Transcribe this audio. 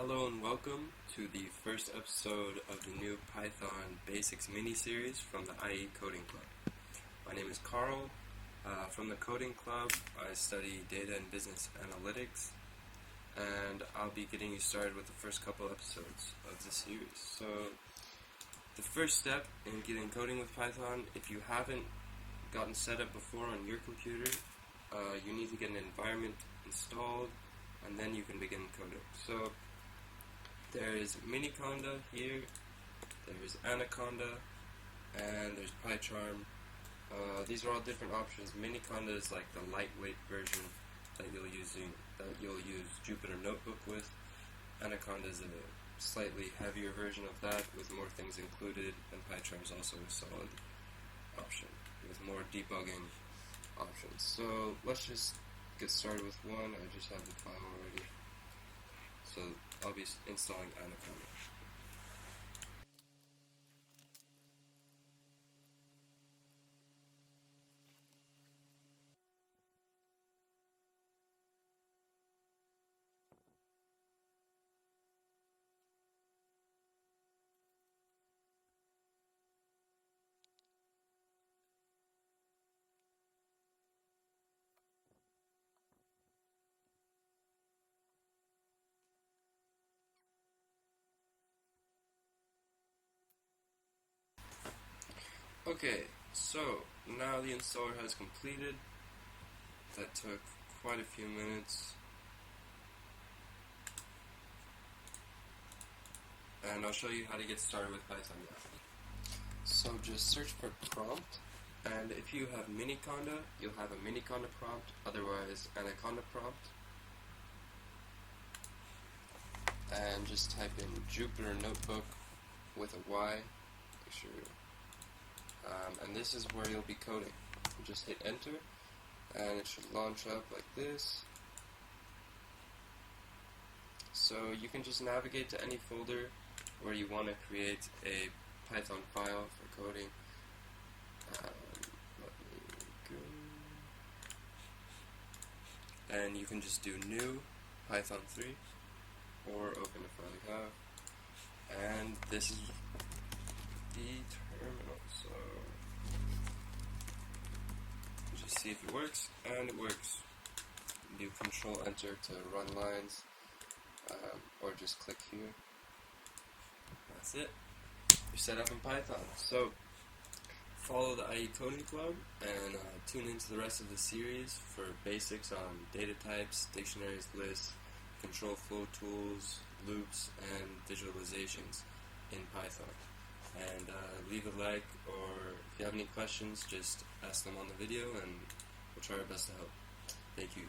Hello and welcome to the first episode of the new Python Basics mini-series from the IE Coding Club. My name is Carl. From the Coding Club, I study data and business analytics, and I'll be getting you started with the first couple episodes of the series. So, the first step in getting coding with Python, if you haven't gotten set up before on your computer, you need to get an environment installed, and then you can begin coding. So, there's Miniconda here, there's Anaconda, and there's PyCharm. These are all different options. Miniconda is like the lightweight version that you'll use Jupyter Notebook with. Anaconda is a slightly heavier version of that with more things included, and PyCharm is also a solid option with more debugging options. So let's just get started with one. I just have the file already. So I'll be installing Anaconda. Okay, so now the installer has completed. That took quite a few minutes. And I'll show you how to get started with Python now. So just search for prompt, and if you have Miniconda, you'll have a Miniconda prompt, otherwise Anaconda prompt. And just type in Jupyter Notebook with a Y. Make sure. And this is where you'll be coding. You just hit enter, and it should launch up like this. So you can just navigate to any folder where you want to create a Python file for coding. Let me go. And you can just do new Python 3 or open the file you have. And this is the terminal. So just see if it works, and it works. Do Control Enter to run lines, or just click here. That's it. You're set up in Python. So follow the IE Coding Club and tune into the rest of the series for basics on data types, dictionaries, lists, control flow tools, loops, and visualizations in Python. And leave a like, or if you have any questions, just ask them on the video, and we'll try our best to help. Thank you.